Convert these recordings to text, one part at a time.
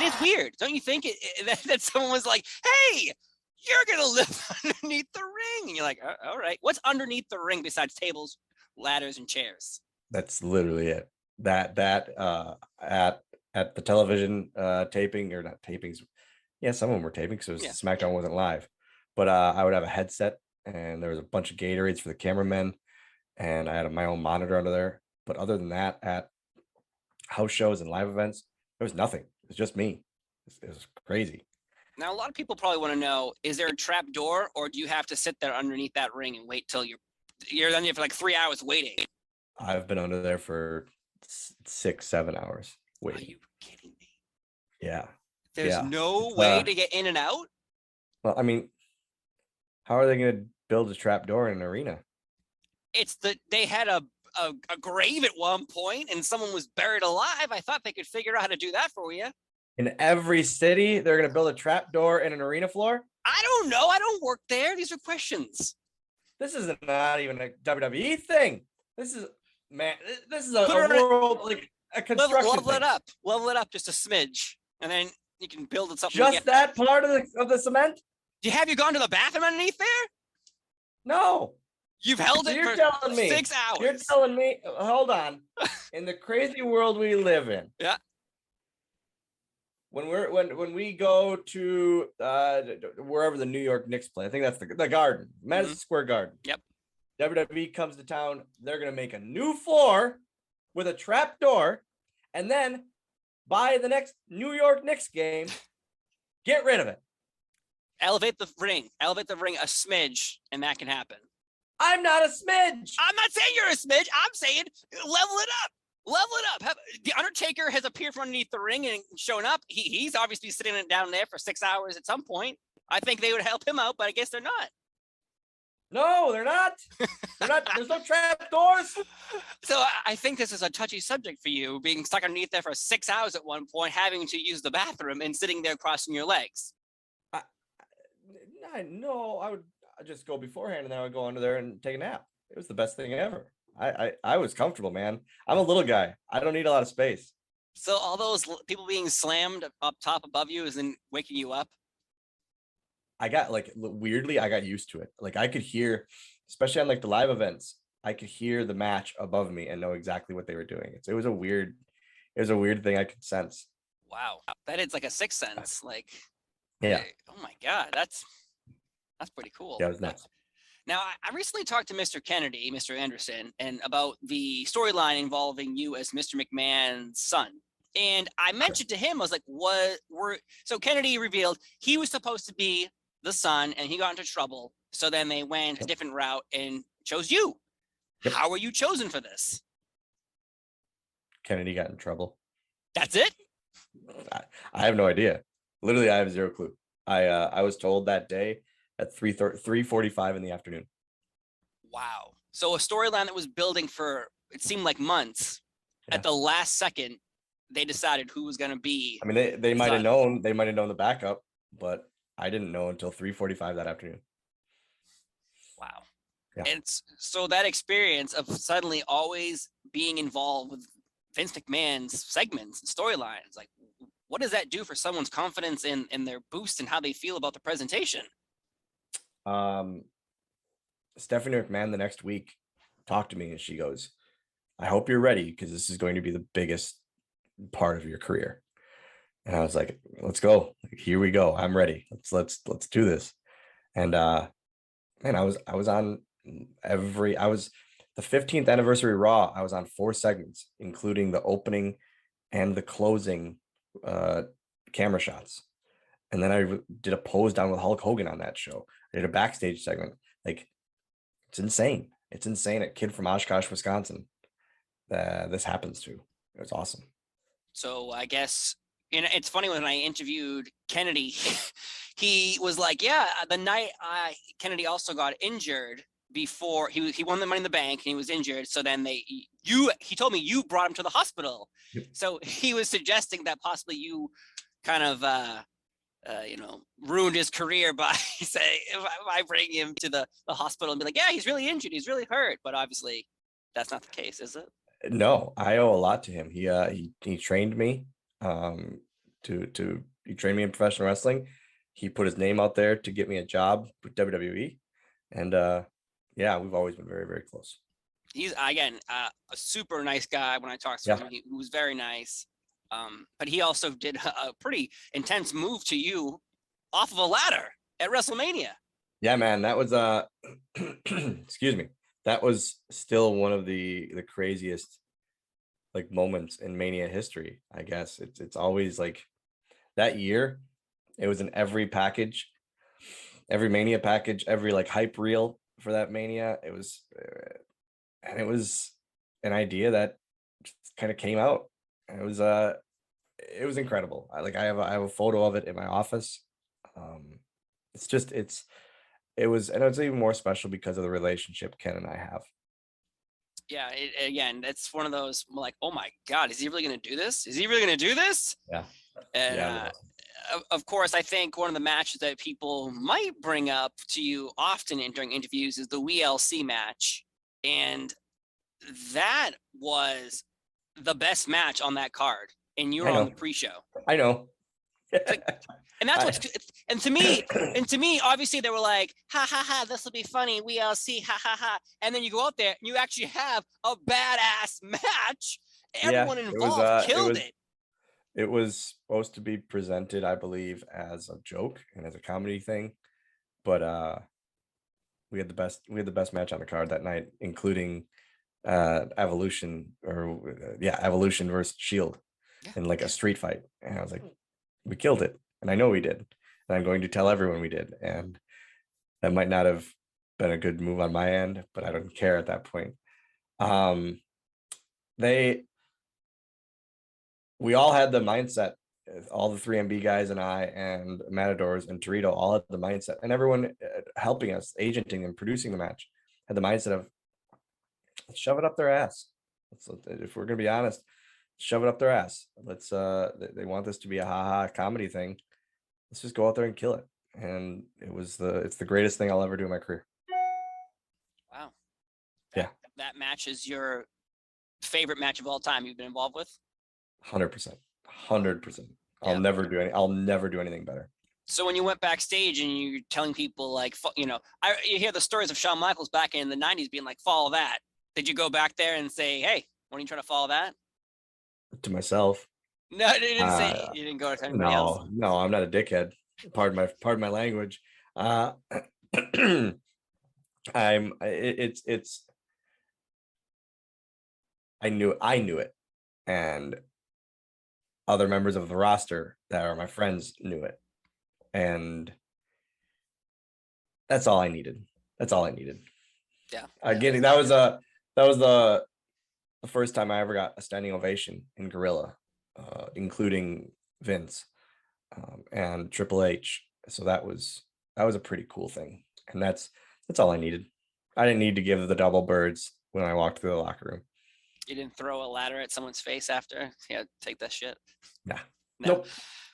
It is weird, don't you think? That someone was like, "Hey, you're gonna live underneath the ring," and you're like, "All right." What's underneath the ring besides tables, ladders, and chairs? That's literally it. That at the television taping, or not tapings. Yeah, some of them were taping because SmackDown wasn't live. But I would have a headset, and there was a bunch of Gatorades for the cameramen, and I had my own monitor under there. But other than that, at house shows and live events, there was nothing. It was just me. It was crazy. Now, a lot of people probably want to know: is there a trap door, or do you have to sit there underneath that ring and wait till you're under there for like 3 hours waiting? I've been under there for 6-7 hours waiting. Are you kidding me? Yeah. There's no way to get in and out? Well, I mean, how are they going to build a trap door in an arena? They had a grave at one point and someone was buried alive. I thought they could figure out how to do that for you. In every city, they're going to build a trap door in an arena floor? I don't know. I don't work there. These are questions. This is not even a WWE thing. This is, man, this is a world, like a construction level it up. Level it up just a smidge. And then you can build it something. Just that part of the cement? Have you gone to the bathroom underneath there? No. You've held it for 6 hours. You're telling me, hold on. In the crazy world we live in. Yeah. When we go to wherever the New York Knicks play, I think that's the Garden, Madison Square Garden. Yep. WWE comes to town. They're gonna make a new floor with a trap door, and then by the next New York Knicks game, get rid of it. Elevate the ring a smidge, and that can happen. I'm not a smidge. I'm not saying you're a smidge. I'm saying level it up. Level it up. The Undertaker has appeared from underneath the ring and shown up. He's obviously sitting down there for 6 hours at some point. I think they would help him out, but I guess they're not. No, they're not. They're not. There's no trap doors. So I think this is a touchy subject for you, being stuck underneath there for 6 hours at one point, having to use the bathroom and sitting there crossing your legs. No, I would just go beforehand and then I would go under there and take a nap. It was the best thing ever. I was comfortable, man. I'm a little guy. I don't need a lot of space. So all those people being slammed up top above you isn't waking you up? I got weirdly, I got used to it. Like I could hear, especially on like the live events, I could hear the match above me and know exactly what they were doing. It was a weird thing I could sense. Wow. That is like a sixth sense. Like, yeah. Oh my God. That's pretty cool. Yeah, it was nuts. Now, I recently talked to Mr. Kennedy, Mr. Anderson, and about the storyline involving you as Mr. McMahon's son. And I mentioned to him, I was like, so Kennedy revealed he was supposed to be the son and he got into trouble. So then they went a different route and chose you. Yep. How were you chosen for this? Kennedy got in trouble. That's it? I have no idea. Literally, I have zero clue. I was told that day at 3:45 in the afternoon. Wow. So a storyline that was building for, it seemed like months, at the last second, they decided who was going to be. I mean, they might have known. They might have known the backup, but I didn't know until 3:45 that afternoon. Wow. Yeah. And so that experience of suddenly always being involved with Vince McMahon's segments and storylines, like, what does that do for someone's confidence in their boost and how they feel about the presentation? Stephanie McMahon the next week talked to me and she goes, I hope you're ready because this is going to be the biggest part of your career. And I was like, let's go. Like, here we go. I'm ready. Let's do this. And man, I was on the 15th anniversary Raw. I was on 4 segments, including the opening and the closing camera shots. And then I did a pose down with Hulk Hogan on that show. I did a backstage segment. Like, it's insane. It's insane. A kid from Oshkosh, Wisconsin, this happens to. It was awesome. So I guess, and it's funny, when I interviewed Kennedy, he was like, yeah, the night Kennedy also got injured before he won the Money in the Bank and he was injured. So then he told me you brought him to the hospital. Yep. So he was suggesting that possibly you kind of, ruined his career by by bringing him to the hospital and be like, yeah, he's really injured, he's really hurt. But obviously that's not the case, is it? No, I owe a lot to him. He trained me. he trained me in professional wrestling. He put his name out there to get me a job with WWE. And yeah, we've always been very, very close. He's again a super nice guy. When I talked to him, he was very nice. But he also did a pretty intense move to you off of a ladder at WrestleMania. Yeah, man, that was excuse me. That was still one of the craziest like moments in Mania history. I guess it's always like that year. It was in every package, every Mania package, every like hype reel for that Mania. It was, and it was an idea that kind of came out. And it was incredible. I have a photo of it in my office. It was, and it's even more special because of the relationship Ken and I have. Yeah, again, it's one of those like, oh my God, is he really going to do this? Is he really going to do this? Yeah. And Yeah. of course, I think one of the matches that people might bring up to you often during interviews is the WeeLC match. And that was the best match on that card. And you were on the pre-show. I know. And that's what's and to me, obviously they were like, ha ha ha, this will be funny. WeeLC, ha ha ha. And then you go out there and you actually have a badass match. Everyone involved killed it. It was supposed to be presented, I believe, as a joke and as a comedy thing. But we had the best match on the card that night, including Evolution Evolution versus Shield in like a street fight. And I was like, we killed it. And I know we did. And I'm going to tell everyone we did. And that might not have been a good move on my end, but I don't care at that point. We all had the mindset, all the 3MB guys and I and Matadors and Torito all had the mindset, and everyone helping us, agenting and producing the match, had the mindset of, let's shove it up their ass. If we're going to be honest, shove it up their ass. They want this to be a ha-ha comedy thing. Let's just go out there and kill it. And it's the greatest thing I'll ever do in my career. Wow. Yeah. That match is your favorite match of all time you've been involved with? 100%. 100%. I'll never do anything better. So when you went backstage and you're telling people like, you hear the stories of Shawn Michaels back in the 90s being like, follow that. Did you go back there and say, hey, why don't you try to follow that? To myself. No, you didn't say, you didn't go to anybody else. No, I'm not a dickhead. Pardon my language. I knew it. And other members of the roster that are my friends knew it. And that's all I needed. Yeah. That was the first time I ever got a standing ovation in Gorilla, including Vince and Triple H. So that was a pretty cool thing. And that's all I needed. I didn't need to give the double birds when I walked through the locker room. You didn't throw a ladder at someone's face after? Yeah, take that shit. Nah. No. Nope.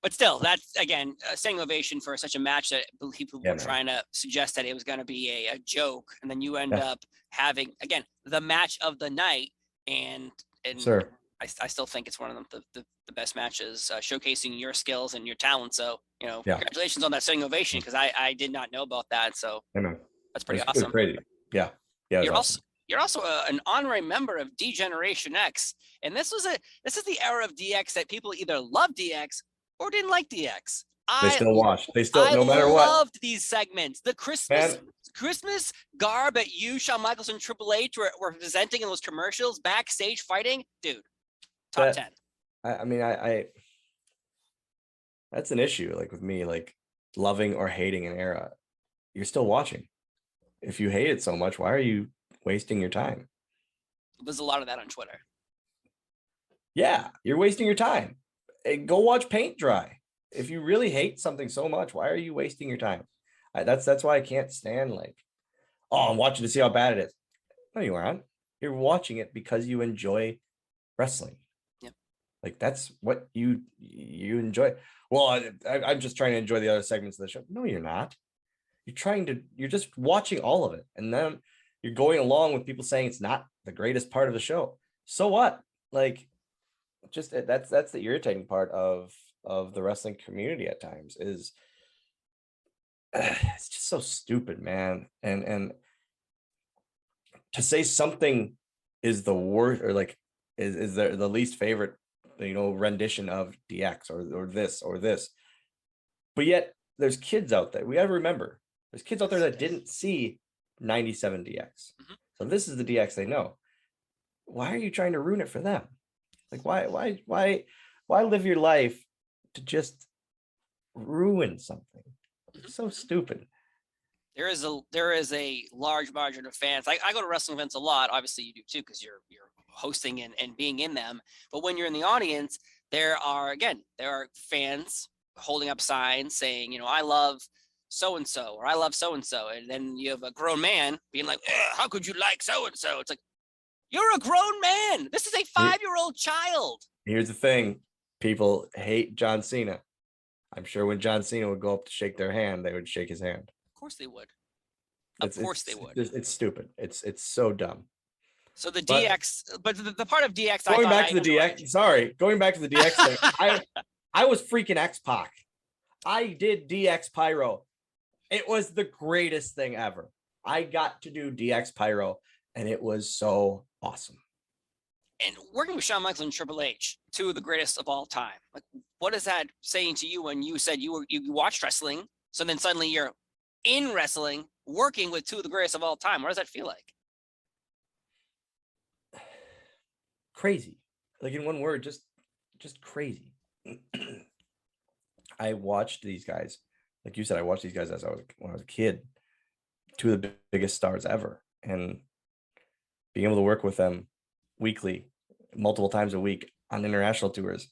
But still, that's, again, a standing ovation for such a match that people were trying to suggest that it was going to be a joke. And then you end up having, again, the match of the night. And sure. I still think it's one of the best matches, showcasing your skills and your talent. So, congratulations on that standing ovation, because I did not know about that. So that's pretty awesome. Crazy. Yeah. You're also an honorary member of D-Generation X. And this is the era of DX that people either love DX or didn't like DX. They still watch. No matter what. I loved these segments. The Christmas garb that you, Shawn Michaels, and Triple H were presenting in those commercials, backstage fighting, dude, top 10. I that's an issue. Like with me, like loving or hating an era, you're still watching. If you hate it so much, why are you wasting your time? There's a lot of that on Twitter. Yeah, you're wasting your time. Hey, go watch paint dry. If you really hate something so much, why are you wasting your time? That's why I can't stand like, oh, I'm watching to see how bad it is. No, you aren't. You're watching it because you enjoy wrestling. Yep. Like that's what you enjoy. Well, I'm just trying to enjoy the other segments of the show. No, you're not. You're just watching all of it. And then you're going along with people saying it's not the greatest part of the show. So what? Like, just that's the irritating part of of the wrestling community at times is it's just so stupid, man. And to say something is the worst, or like is the least favorite, rendition of DX or this, but yet there's kids out there. We got to remember, there's kids out there that didn't see 97 DX. So this is the DX they know. Why are you trying to ruin it for them? Like, why live your life to just ruin something? It's so stupid. There is a large margin of fans. I go to wrestling events a lot. Obviously, you do too, because you're hosting and being in them. But when you're in the audience, there are fans holding up signs saying, I love so and so, or I love so and so, and then you have a grown man being like, how could you like so and so? It's like, you're a grown man. This is a 5-year-old child. Here's the thing: people hate John Cena. I'm sure when John Cena would go up to shake their hand, they would shake his hand. Of course they would. It's stupid. It's so dumb. So the DX, but the part of DX, going back to the DX thing, I was freaking X-Pac. I did DX Pyro. It was the greatest thing ever. I got to do DX Pyro, and it was so awesome. And working with Shawn Michaels and Triple H, two of the greatest of all time. Like, what is that saying to you when you said you watched wrestling, so then suddenly you're in wrestling, working with two of the greatest of all time? What does that feel like? Crazy. Like, in one word, just crazy. I watched these guys, like you said, I watched these guys when I was a kid, two of the biggest stars ever, and being able to work with them weekly, multiple times a week on international tours,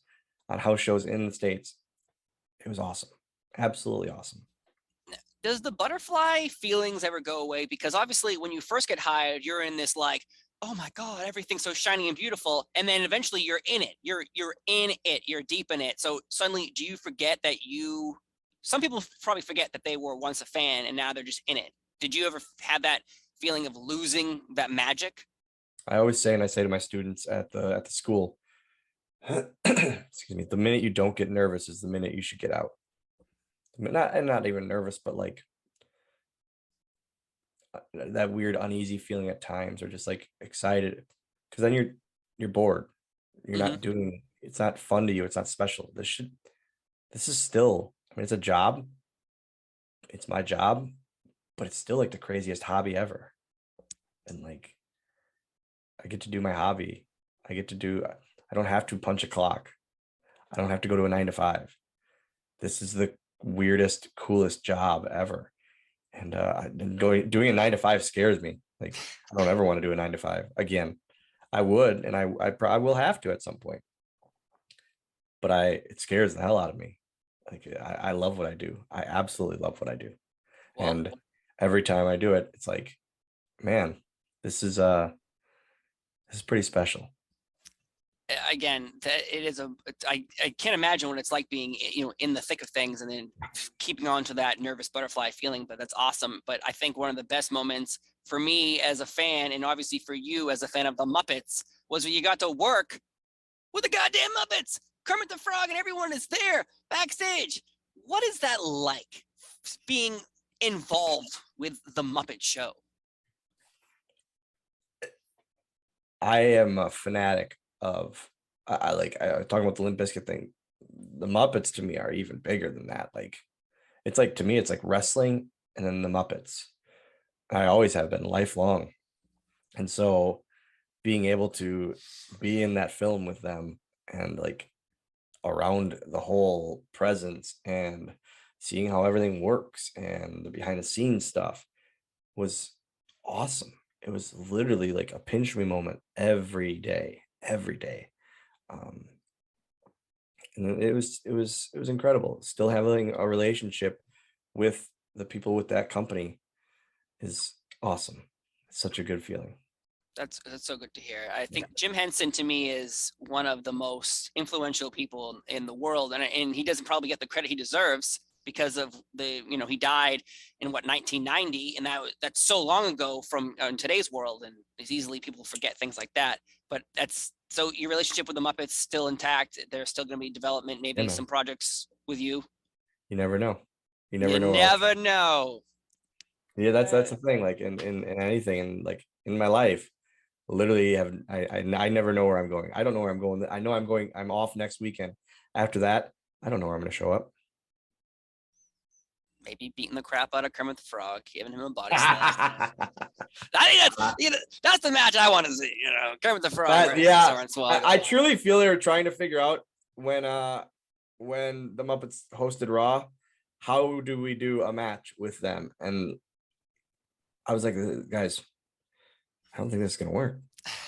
on house shows in the States, it was awesome. Absolutely awesome. Does the butterfly feelings ever go away? Because obviously when you first get hired, you're in this like, oh my God, everything's so shiny and beautiful. And then eventually you're in it. You're in it. You're deep in it. So suddenly, do you forget that some people probably forget that they were once a fan and now they're just in it. Did you ever have that feeling of losing that magic? I always say, and I say to my students at the school, excuse me, the minute you don't get nervous is the minute you should get out. Not even nervous, but like that weird uneasy feeling at times, or just like excited, because then you're bored. You're not doing, it's not fun to you. It's not special. This is still, I mean, it's a job. It's my job, but it's still like the craziest hobby ever. And like, I get to do my hobby. I don't have to punch a clock. I don't have to go to a 9-to-5. This is the weirdest, coolest job ever. And doing a 9-to-5 scares me. Like, I don't ever want to do a 9-to-5 again. I would, and I probably will have to at some point. But it scares the hell out of me. Like, I love what I do. I absolutely love what I do. Wow. And every time I do it, it's like, man, this is pretty special. Again, I can't imagine what it's like being, in the thick of things and then keeping on to that nervous butterfly feeling, but that's awesome. But I think one of the best moments for me as a fan, and obviously for you as a fan of the Muppets, was when you got to work with the goddamn Muppets, Kermit the Frog, and everyone is there backstage. What is that like, being involved with the Muppet Show? I am a fanatic of, I talking about the Limp Bizkit thing. The Muppets to me are even bigger than that. Like, it's like, to me, it's like wrestling and then the Muppets. I always have been, lifelong. And so being able to be in that film with them and like around the whole presence and seeing how everything works and the behind the scenes stuff was awesome. It was literally like a pinch me moment every day. And it was incredible. Still having a relationship with the people with that company is awesome. It's such a good feeling. That's so good to hear. I think Jim Henson to me is one of the most influential people in the world, and he doesn't probably get the credit he deserves because of he died in 1990, and that's so long ago from in today's world, and it's easily people forget things like that. But that's So your relationship with the Muppets still intact. There's still going to be development, maybe man. some projects with you. You never know. You You never know. never know. Yeah, that's the thing. Like in anything, and like in my life, literally I never know where I'm going. I don't know where I'm going. I know I'm going. I'm off next weekend. After that, I don't know where I'm going to show up. Maybe beating the crap out of Kermit the Frog, giving him a body slam. I think that's the match I want to see. Kermit the Frog versus Hornswoggle. I truly feel they were trying to figure out when the Muppets hosted Raw, how do we do a match with them? And I was like, guys, I don't think this is gonna work.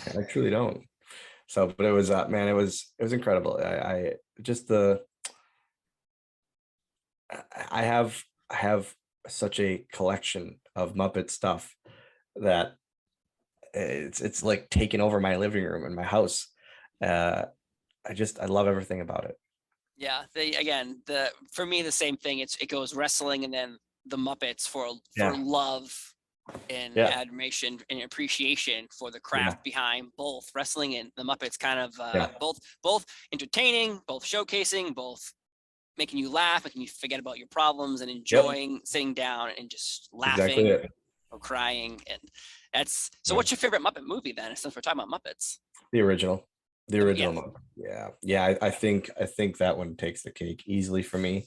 I truly don't. So, but it was man, it was incredible. I have such a collection of Muppet stuff that it's like taking over my living room and my house. I love everything about it. Yeah, for me the same thing. It goes wrestling and then the Muppets for love and admiration and appreciation for the craft behind both wrestling and the Muppets. Kind of both entertaining, both showcasing, both making you laugh, making you forget about your problems and enjoying sitting down and just laughing or crying. And that's so. What's your favorite Muppet movie then? Since we're talking about Muppets, the original Muppet. I think that one takes the cake easily for me.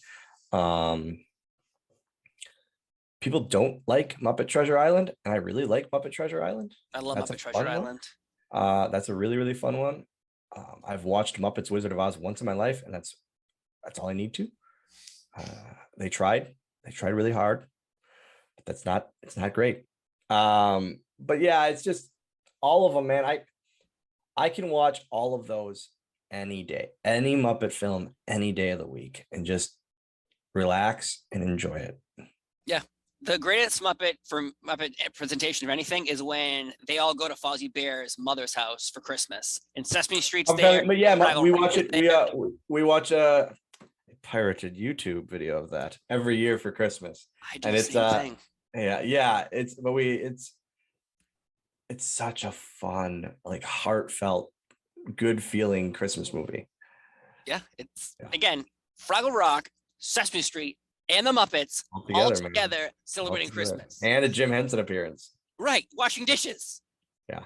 People don't like Muppet Treasure Island, and I really like Muppet Treasure Island. I love Muppet Treasure Island. That's a really, really fun one. I've watched Muppets Wizard of Oz once in my life, and that's all I need to. They tried really hard, but it's not great. But yeah, it's just all of them, man. I can watch all of those any day, any Muppet film, any day of the week, and just relax and enjoy it. Yeah. The greatest Muppet presentation of anything is when they all go to Fozzie Bear's mother's house for Christmas and Sesame Street's there. But yeah, we watch it. We watch a pirated YouTube video of that every year for Christmas. I do the same thing. Yeah. It's such a fun, like heartfelt, good feeling Christmas movie. Yeah, again, Fraggle Rock, Sesame Street, and the Muppets all together celebrating Christmas. And a Jim Henson appearance. Right, washing dishes. Yeah.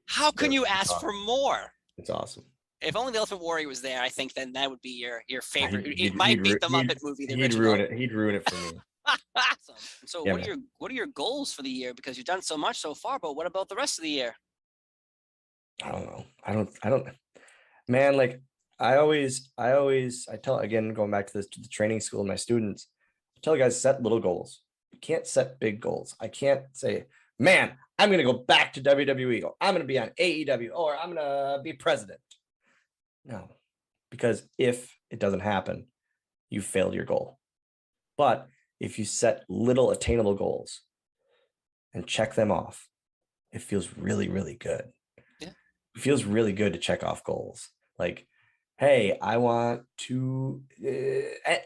How can you ask for more? It's awesome. If only the Elephant Warrior was there, I think then that would be your favorite. It might beat the Muppet movie. He'd ruin it. He'd ruin it for me. Awesome. So what are your goals for the year? Because you've done so much so far, but what about the rest of the year? I don't know. I don't man, like I tell, again, going back to the training school and my students, I tell guys, set little goals. You can't set big goals. I can't say, man, I'm going to go back to WWE, or I'm going to be on AEW, or I'm going to be president. No, because if it doesn't happen, you failed your goal. But if you set little attainable goals and check them off, it feels really, really good. Yeah. It feels really good to check off goals. Like, hey, I want to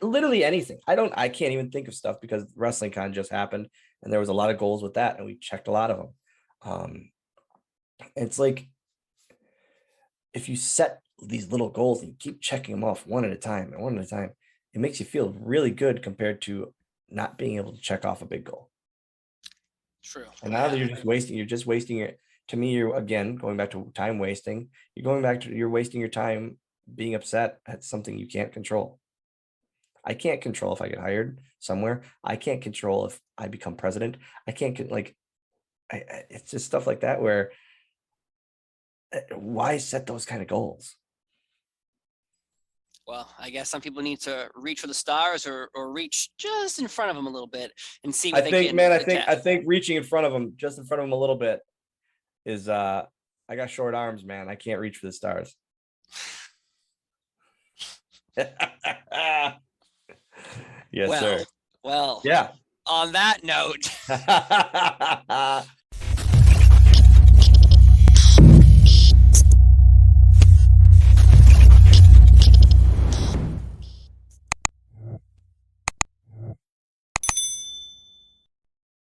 literally anything. I can't even think of stuff because WrestlingCon just happened and there was a lot of goals with that and we checked a lot of them. It's like, if you set these little goals and you keep checking them off one at a time, it makes you feel really good compared to not being able to check off a big goal. True. And now that you're just wasting it. To me, you're again going back to time wasting. You're wasting your time being upset at something you can't control. I can't control if I get hired somewhere. I can't control if I become president. I can't it's just stuff like that where why set those kind of goals? Well, I guess some people need to reach for the stars or reach just in front of them a little bit and see what I think reaching in front of them, just in front of them a little bit is I got short arms, man. I can't reach for the stars. Yes, sir. Well, yeah. On that note,